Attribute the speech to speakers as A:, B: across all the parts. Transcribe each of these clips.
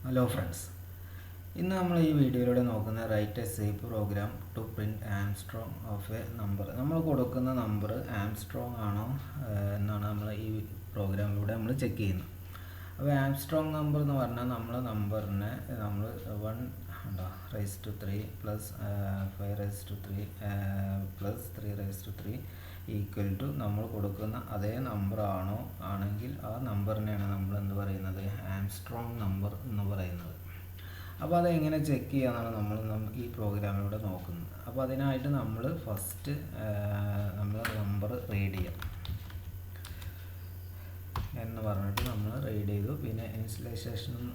A: Hello friends. ഇന്ന് നമ്മൾ ഈ വീഡിയോയിലൂടെ നോക്കുന്ന write a C program to print Armstrong of a number. നമ്മൾ കൊടുക്കുന്ന നമ്പർ ആംസ്ട്രോങ് ആണോ എന്നാണ് നമ്മൾ ഈ പ്രോഗ്രാമിലൂടെ നമ്മൾ ചെക്ക് ചെയ്യുന്നത്. അപ്പോൾ ആംസ്ട്രോങ് നമ്പർ എന്ന് പറഞ്ഞാൽ നമ്മൾ നമ്പറിനെ നമ്മൾ 1 plus 5 plus 3 ഈക്വൽ ടു നമ്മൾ കൊടുക്കുന്ന അതേ നമ്പർ ആണെങ്കിൽ ആ നമ്പറിനെയാണ് നമ്മൾ എന്ത് പറയുന്നത്, ആംസ്ട്രോങ് നമ്പർ എന്ന് പറയുന്നത്. അപ്പോൾ അതെങ്ങനെ ചെക്ക് ചെയ്യാമെന്നാണ് നമ്മൾ ഈ പ്രോഗ്രാമിലൂടെ നോക്കുന്നത്. അപ്പോൾ അതിനായിട്ട് നമ്മൾ ഫസ്റ്റ് നമ്മൾ നമ്പർ റീഡ് ചെയ്യാം എന്ന് പറഞ്ഞിട്ട് നമ്മൾ റീഡ് ചെയ്തു. പിന്നെ ഇനിഷ്യലൈസേഷനും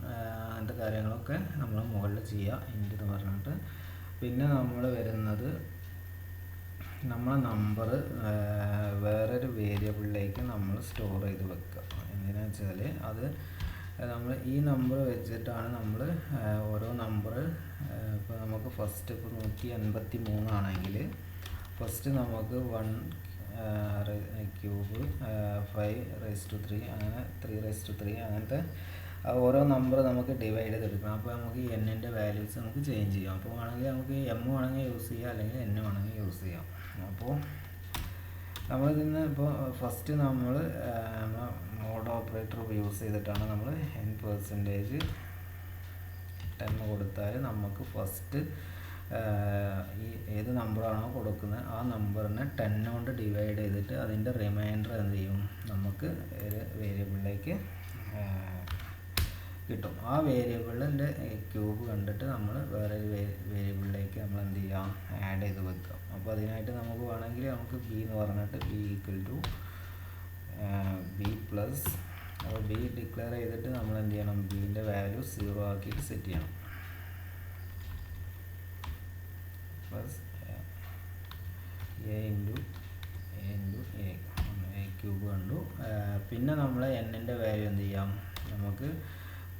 A: അങ്ങനത്തെ കാര്യങ്ങളൊക്കെ നമ്മൾ മുകളിൽ ചെയ്യുക ഇൻറ്റ് എന്ന് പറഞ്ഞിട്ട്. പിന്നെ നമ്മൾ വരുന്നത് നമ്മൾ നമ്പർ വേറൊരു വേരിയബിളിലേക്ക് നമ്മൾ സ്റ്റോർ ചെയ്ത് വെക്കുക. എന്തിനാ വെച്ചാൽ അത് നമ്മൾ ഈ നമ്പർ വെച്ചിട്ടാണ് നമ്മൾ ഓരോ നമ്പർ ഇപ്പോൾ നമുക്ക് ഫസ്റ്റ് ഇപ്പോൾ 183 ആണെങ്കിൽ ഫസ്റ്റ് നമുക്ക് 1 ക്യൂബ് 5 അങ്ങനെ 3 അങ്ങനത്തെ ഓരോ നമ്പർ നമുക്ക് ഡിവൈഡ് ചെയ്തെടുക്കണം. അപ്പോൾ നമുക്ക് എന്നിൻ്റെ വാല്യൂസ് നമുക്ക് ചേഞ്ച് ചെയ്യാം. അപ്പോൾ വേണമെങ്കിൽ നമുക്ക് എം വേണമെങ്കിൽ യൂസ് ചെയ്യാം, അല്ലെങ്കിൽ എൻ വേണമെങ്കിൽ യൂസ് ചെയ്യാം. അപ്പോൾ നമ്മളിതിന്ന് ഇപ്പോൾ ഫസ്റ്റ് നമ്മൾ മോഡ് ഓപ്പറേറ്റർ യൂസ് ചെയ്തിട്ടാണ് നമ്മൾ n% 10 കൊടുത്താൽ നമുക്ക് ഫസ്റ്റ് ഈ ഏത് നമ്പറാണോ കൊടുക്കുന്നത് ആ നമ്പറിനെ 10 കൊണ്ട് ഡിവൈഡ് ചെയ്തിട്ട് അതിൻ്റെ റിമൈൻഡർ എന്ത് ചെയ്യും, നമുക്ക് ഒരു വേരിയബിളിലേക്ക് കിട്ടും. ആ വേരിയബിളിൻ്റെ ക്യൂബ് കണ്ടിട്ട് നമ്മൾ വേറൊരു വേരിയബിളിലേക്ക് നമ്മൾ എന്ത് ചെയ്യാം, ആഡ് ചെയ്ത് വെക്കുക. അപ്പോൾ അതിനായിട്ട് നമുക്ക് വേണമെങ്കിൽ നമുക്ക് ബി എന്ന് പറഞ്ഞിട്ട് B equal to B plus, അപ്പോൾ ബി ഡിക്ലെയർ ചെയ്തിട്ട് നമ്മൾ എന്ത് ചെയ്യണം, ബീൻ്റെ വാല്യൂ 0 ആക്കിയിട്ട് സെറ്റ് ചെയ്യണം. Plus A into A cube കണ്ടു. പിന്നെ നമ്മൾ എന്നിൻ്റെ വാല്യൂ എന്ത് ചെയ്യാം, നമുക്ക്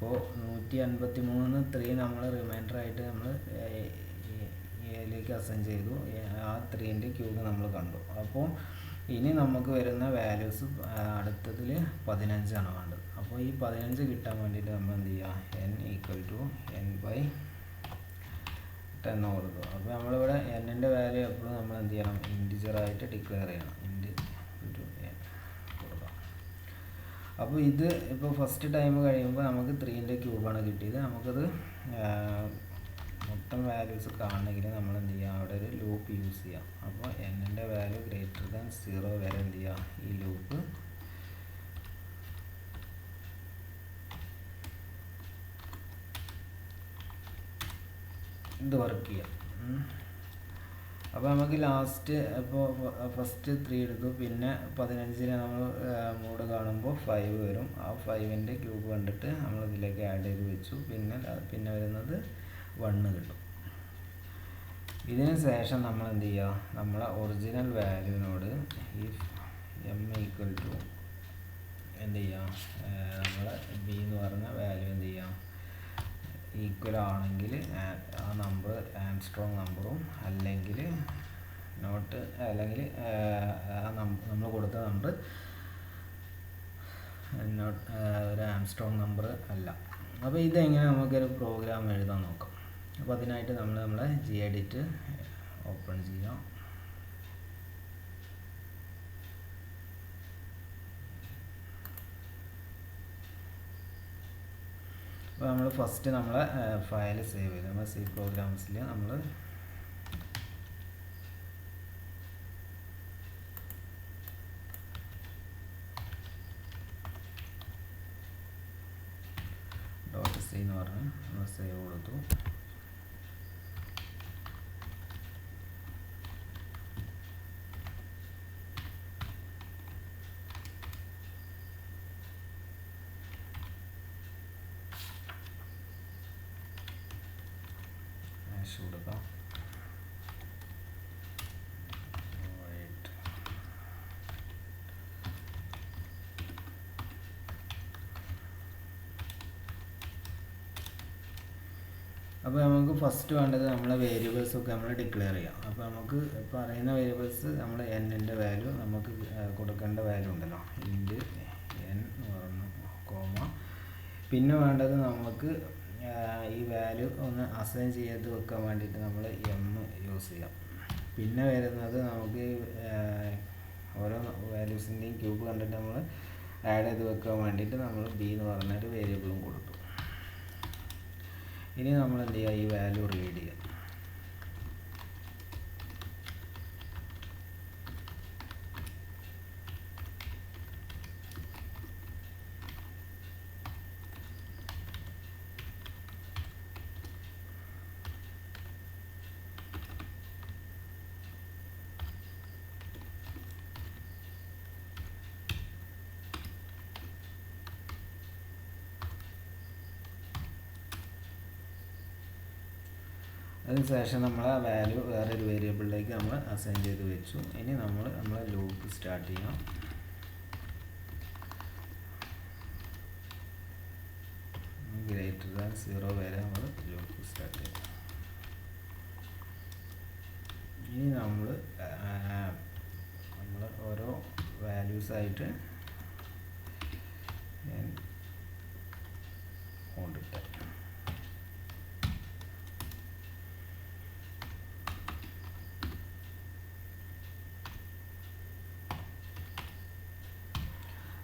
A: ഇപ്പോൾ 153 3 നമ്മൾ റിമൈൻഡറായിട്ട് നമ്മൾ എയിലേക്ക് അസൈൻ ചെയ്തു. ആ 3ൻ്റെ ക്യൂബ് നമ്മൾ കണ്ടു. അപ്പോൾ ഇനി നമുക്ക് വരുന്ന വാല്യൂസ് അടുത്തതിൽ 15 ആണ് വേണ്ടത്. അപ്പോൾ ഈ 15 കിട്ടാൻ വേണ്ടിയിട്ട് നമ്മൾ എന്ത് ചെയ്യുക, n ഈക്വൽ ടു n/10 കൊടുക്കുക. അപ്പോൾ നമ്മളിവിടെ എന്നിൻ്റെ വാല്യൂ എപ്പോഴും നമ്മൾ എന്ത് ചെയ്യണം, ഇൻറ്റിജറായിട്ട് ഡിക്ലെയർ ചെയ്യണം. അപ്പോൾ ഇത് ഇപ്പോൾ ഫസ്റ്റ് ടൈം കഴിയുമ്പോൾ നമുക്ക് 3ൻ്റെ ക്യൂബാണ് കിട്ടിയത്. നമുക്കത് മൊത്തം വാല്യൂസ് കാണണമെങ്കിൽ നമ്മൾ എന്ത് ചെയ്യുക, അവിടെ ഒരു ലൂപ്പ് യൂസ് ചെയ്യാം. അപ്പോൾ എന്നിൻ്റെ വാല്യൂ >0 വരെ എന്ത് ചെയ്യുക, ഈ ലൂപ്പ് ഇത് വർക്ക് ചെയ്യാം. അപ്പോൾ നമുക്ക് ലാസ്റ്റ് ഇപ്പോൾ ഫസ്റ്റ് 3 എടുത്തു, പിന്നെ 15ന് നമ്മൾ മോഡ് കാണുമ്പോൾ 5 വരും. ആ 5ൻ്റെ ക്യൂബ് കണ്ടിട്ട് നമ്മൾ ഇതിലേക്ക് ആഡ് ചെയ്ത് വെച്ചു. പിന്നെ വരുന്നത് 1 കിട്ടും. ഇതിന് ശേഷം നമ്മൾ എന്ത് ചെയ്യുക, നമ്മളെ ഒറിജിനൽ വാല്യൂവിനോട് ഈ എം ഈക്വൽ ടു എന്ത് ചെയ്യുക, നമ്മളെ ബി എന്ന് പറഞ്ഞ വാല്യൂ എന്ത് ചെയ്യാം, ഈക്വൽ ആണെങ്കിൽ ആ നമ്പർ ആംസ്ട്രോങ് നമ്പറും, അല്ലെങ്കിൽ നമ്മൾ കൊടുത്ത നമ്പർ ഒരു ആംസ്ട്രോങ് നമ്പർ അല്ല. അപ്പോൾ ഇതെങ്ങനെ നമുക്കൊരു പ്രോഗ്രാം എഴുതാൻ നോക്കാം. അപ്പോൾ അതിനായിട്ട് നമ്മളെ gedit ഓപ്പൺ ചെയ്യാം. അപ്പോൾ നമ്മൾ ഫസ്റ്റ് നമ്മളെ ഫയൽ സേവ് ചെയ്തു. നമ്മൾ സി പ്രോഗ്രാംസിൽ നമ്മൾ .c എന്ന് പറഞ്ഞ് നമ്മൾ സേവ് കൊടുത്തു. കൊടുക്കാം. അപ്പോൾ നമുക്ക് ഫസ്റ്റ് വേണ്ടത് നമ്മളെ വേരിയബിൾസൊക്കെ നമ്മൾ ഡിക്ലെയർ ചെയ്യാം. അപ്പോൾ നമുക്ക് പറയുന്ന വേരിയബിൾസ് നമ്മൾ എന്നിൻ്റെ വാല്യൂ നമുക്ക് കൊടുക്കേണ്ട വാല്യൂ ഉണ്ടല്ലോ, ഇൻറ്റ് n എന്ന് പറഞ്ഞു കോമ. പിന്നെ വേണ്ടത് നമുക്ക് ഈ വാല്യൂ ഒന്ന് അസൈൻ ചെയ്ത് വെക്കാൻ വേണ്ടിയിട്ട് നമ്മൾ എം യൂസ് ചെയ്യാം. പിന്നെ വരുന്നത് നമുക്ക് ഓരോ വാല്യൂസിൻ്റെയും ക്യൂബ് കണ്ടിട്ട് നമ്മൾ ആഡ് ചെയ്ത് വെക്കാൻ വേണ്ടിയിട്ട് നമ്മൾ ബി എന്ന് പറഞ്ഞൊരു വേരിയബിളും കൊടുത്തു. ഇനി നമ്മൾ എന്ത് ചെയ്യുക, ഈ വാല്യൂ റീഡ് ചെയ്യുക. അതിനുശേഷം നമ്മൾ ആ വാല്യൂ വേറൊരു വേരിയബിളിലേക്ക് നമ്മൾ അസൈൻ ചെയ്ത് വെച്ചു. ഇനി നമ്മളെ ലൂപ്പ് സ്റ്റാർട്ട് ചെയ്യാം. >0 വരെ നമ്മൾ ലൂപ്പ് സ്റ്റാർട്ട് ചെയ്യാം. ഇനി നമ്മൾ ഓരോ വാല്യൂസായിട്ട് കൊണ്ടിട്ട്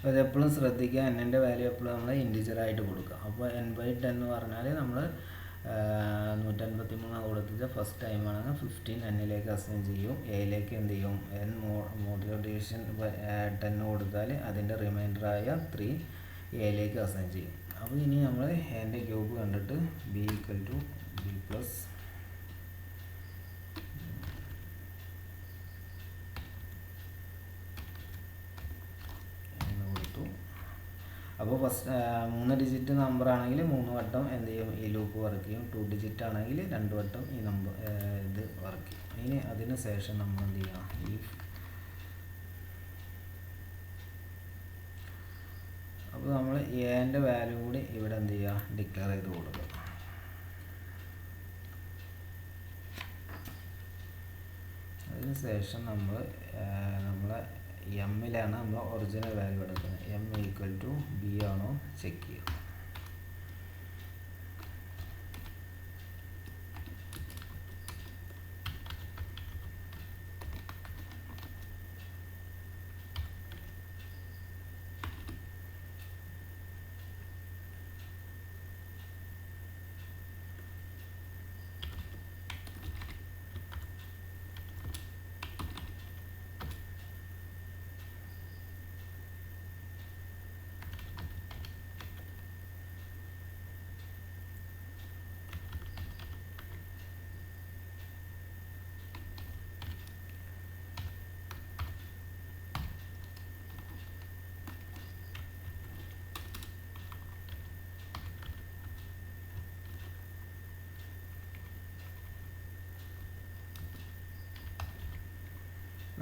A: അതെപ്പോഴും ശ്രദ്ധിക്കുക, n-ൻ്റെ വാല്യൂ എപ്പോഴും നമ്മൾ ഇൻറ്റിജറായിട്ട് കൊടുക്കുക. അപ്പോൾ n/10 എന്ന് പറഞ്ഞാൽ നമ്മൾ 153 കൊടുത്തിട്ട് ഫസ്റ്റ് ടൈം ആണെങ്കിൽ 15 n-ലേക്ക് അസൈൻ ചെയ്യും. എയിലേക്ക് എന്ത് ചെയ്യും, n മോഡുലർ ഡിവിഷൻ 10 കൊടുത്താൽ അതിൻ്റെ റിമൈൻഡറായ 3 എയിലേക്ക് അസൈൻ ചെയ്യും. അപ്പോൾ ഇനി നമ്മൾ എൻ്റെ ക്യൂബ് കണ്ടിട്ട് b = b+ അപ്പോൾ ഫസ്റ്റ് 3 ഡിജിറ്റ് നമ്പർ ആണെങ്കിൽ 3 വട്ടം എന്ത് ചെയ്യും, ഈ ലൂപ്പ് വർക്ക് ചെയ്യും. 2 ഡിജിറ്റ് ആണെങ്കിൽ 2 വട്ടം ഈ നമ്പർ ഇത് വർക്ക് ചെയ്യും. ഇനി അതിന് ശേഷം നമ്മൾ എന്ത് ചെയ്യാം, അപ്പോൾ നമ്മൾ എൻ്റെ വാല്യൂ കൂടി ഇവിടെ എന്ത് ചെയ്യുക, ഡിക്ലെയർ ചെയ്ത് കൊടുക്കുക. അതിന് ശേഷം നമ്മളെ എമ്മിലാണ് നമ്മൾ ഒറിജിനൽ വാല്യൂ എടുക്കുന്നത്. m = b ആണോ ചെക്ക് ചെയ്യുക.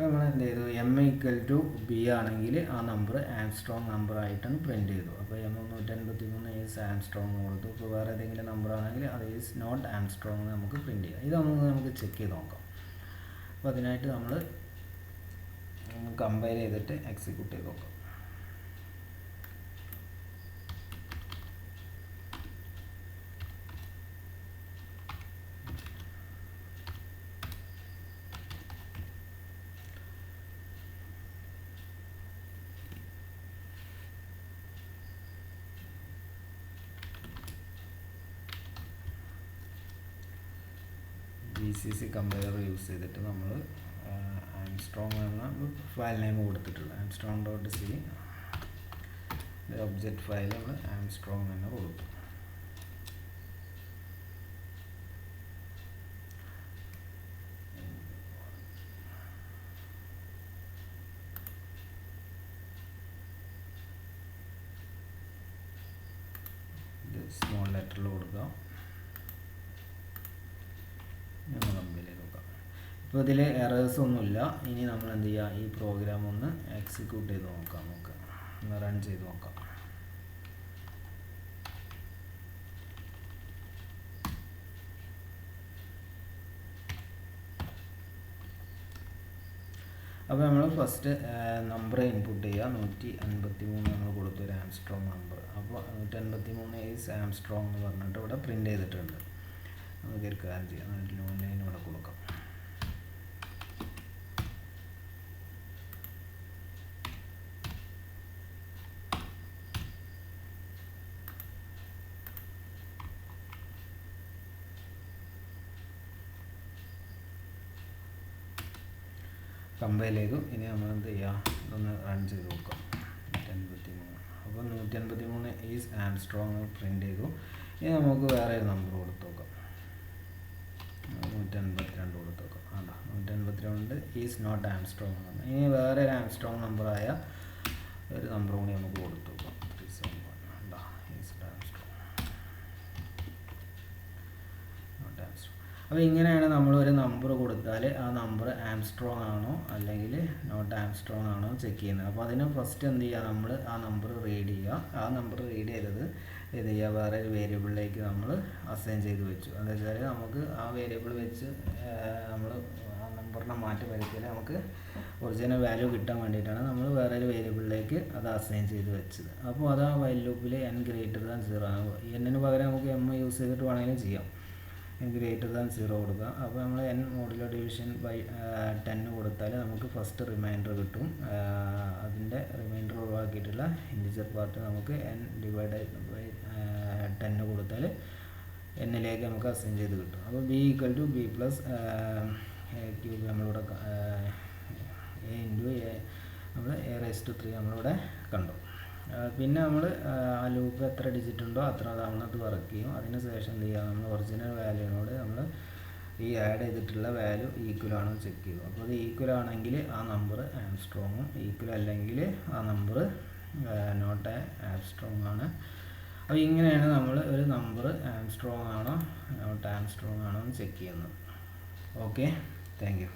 A: നമ്മൾ എന്ത് ചെയ്തു, m = b ആണെങ്കിൽ ആ നമ്പർ ആംസ്ട്രോങ് നമ്പർ ആയിട്ടാണ് പ്രിൻറ്റ് ചെയ്തു. അപ്പോൾ m153 ഈസ് ആംസ്ട്രോങ് കൊടുത്തു. ഇപ്പോൾ വേറെ ഏതെങ്കിലും നമ്പർ ആണെങ്കിൽ അത് ഈസ് നോട്ട് ആംസ്ട്രോങ് നമുക്ക് പ്രിൻറ്റ് ചെയ്യാം. ഇത് നമുക്ക് ചെക്ക് ചെയ്ത് നോക്കാം. അപ്പോൾ അതിനായിട്ട് നമ്മൾ കമ്പൈൽ ചെയ്തിട്ട് എക്സിക്യൂട്ട് ചെയ്ത് നോക്കാം. GCC കമ്പൈലർ യൂസ് ചെയ്തിട്ട് നമ്മൾ ആംസ്ട്രോങ് എന്ന ഫയൽ നെയിം കൊടുത്തിട്ടുള്ളത് amstrong.c ഒബ്ജക്റ്റ് ഫയൽ നമ്മൾ ആംസ്ട്രോങ് എന്ന് കൊടുത്തു. ഇത് സ്മോൾ ലെറ്ററിൽ കൊടുക്കാം. ഇപ്പോൾ ഇതിൽ എറേഴ്സ് ഒന്നുമില്ല. ഇനി നമ്മൾ എന്ത് ചെയ്യുക, ഈ പ്രോഗ്രാം ഒന്ന് എക്സിക്യൂട്ട് ചെയ്ത് നോക്കാം. ഒന്ന് റൺ ചെയ്ത് നോക്കാം. അപ്പോൾ നമ്മൾ ഫസ്റ്റ് നമ്പർ ഇൻപുട്ട് ചെയ്യുക. 153 നമ്മൾ കൊടുത്തു, ഒരു ആംസ്ട്രോങ് നമ്പർ. അപ്പോൾ 153 ഈസ് ആംസ്ട്രോങ് എന്ന് പറഞ്ഞിട്ട് ഇവിടെ പ്രിൻ്റ് ചെയ്തിട്ടുണ്ട്. നമുക്ക് ഒരു കാര്യം ചെയ്യാം, ഓൺലൈൻ ഇവിടെ കൊടുക്കാം. കമ്പൈൽ ചെയ്തു. ഇനി നമ്മൾ എന്ത് ചെയ്യുക, ഇതൊന്ന് റൺ ചെയ്ത് നോക്കാം. 153. അപ്പോൾ 153 ഈസ് ആംസ്ട്രോങ് പ്രിൻ്റ് ചെയ്തു. ഇനി നമുക്ക് വേറെ ഒരു നമ്പർ കൊടുത്ത് നോക്കാം. 152 കൊടുത്ത് നോക്കാം. 152 ഈസ് നോട്ട് ആംസ്ട്രോങ് എന്ന്. ഇനി വേറെ ഒരു ആംസ്ട്രോങ് നമ്പറായ ഒരു നമ്പർ കൂടി നമുക്ക് കൊടുത്ത് നോക്കാം. 371 ഈസ് ആംസ്ട്രോങ്, നോട്ട് ആംസ്ട്രോങ്. അപ്പോൾ ഇങ്ങനെയാണ് നമ്മളൊരു നമ്പർ കൊടുത്താൽ ആ നമ്പർ ആംസ്ട്രോങ് ആണോ അല്ലെങ്കിൽ നോട്ട് ആംസ്ട്രോങ് ആണോ ചെക്ക് ചെയ്യുന്നത്. അപ്പോൾ അതിന് ഫസ്റ്റ് എന്ത് ചെയ്യുക, നമ്മൾ ആ നമ്പർ റീഡ് ചെയ്യുക. ആ നമ്പർ റീഡ് ചെയ്തത് എന്ത് ചെയ്യുക, വേറെ ഒരു വേരിയബിളിലേക്ക് നമ്മൾ അസൈൻ ചെയ്ത് വെച്ചു. എന്താ വെച്ചാൽ നമുക്ക് ആ വേരിയബിൾ വെച്ച് നമ്മൾ ആ നമ്പറിനെ മാറ്റി വരുത്തിയാൽ നമുക്ക് ഒറിജിനൽ വാല്യൂ കിട്ടാൻ വേണ്ടിയിട്ടാണ് നമ്മൾ വേറെ ഒരു വേരിയബിളിലേക്ക് അത് അസൈൻ ചെയ്ത് വെച്ചത്. അപ്പോൾ അത് ആ വൈൽ ലൂപ്പിൽ n greater than 0 ആണ്. n-ന് പകരം നമുക്ക് m യൂസ് ചെയ്തിട്ട് വേണമെങ്കിലും ചെയ്യാം. n greater than 0 കൊടുക്കുക. അപ്പോൾ നമ്മൾ n മോഡുലർ ഡിവിഷൻ ബൈ 10 കൊടുത്താൽ നമുക്ക് ഫസ്റ്റ് റിമൈൻഡർ കിട്ടും. അതിൻ്റെ റിമൈൻഡർ ഒഴിവാക്കിയിട്ടുള്ള ഇൻറ്റിജർ പാർട്ട് നമുക്ക് n ഡിവൈഡ് ബൈ 10 കൊടുത്താൽ n-ലേക്ക് നമുക്ക് അസൈൻ ചെയ്ത് കിട്ടും. അപ്പോൾ b = b പ്ലസ് ക്യൂബ് നമ്മളിവിടെ a ഇൻറ്റു a നമ്മൾ a⁻³ നമ്മളിവിടെ കണ്ടു. പിന്നെ നമ്മൾ ആ ലൂപ്പ് എത്ര ഡിജിറ്റ് ഉണ്ടോ അത്ര തവണ അത് വർക്ക് ചെയ്യും. അതിന് ശേഷം എന്ത് ചെയ്യുക, നമ്മൾ ഒറിജിനൽ വാല്യൂനോട് നമ്മൾ ഈ ആഡ് ചെയ്തിട്ടുള്ള വാല്യൂ ഈക്വൽ ആണോ ചെക്ക് ചെയ്യും. അപ്പോൾ അത് ഈക്വൽ ആണെങ്കിൽ ആ നമ്പർ ആംസ്ട്രോങ്ങും, ഈക്വൽ അല്ലെങ്കിൽ ആ നമ്പർ നോട്ട് ആംസ്ട്രോങ് ആണ്. അപ്പോൾ ഇങ്ങനെയാണ് നമ്മൾ ഒരു നമ്പർ ആംസ്ട്രോങ് ആണോ നോട്ട് ആംസ്ട്രോങ് ആണോ എന്ന് ചെക്ക് ചെയ്യുന്നത്. Okay, thank you.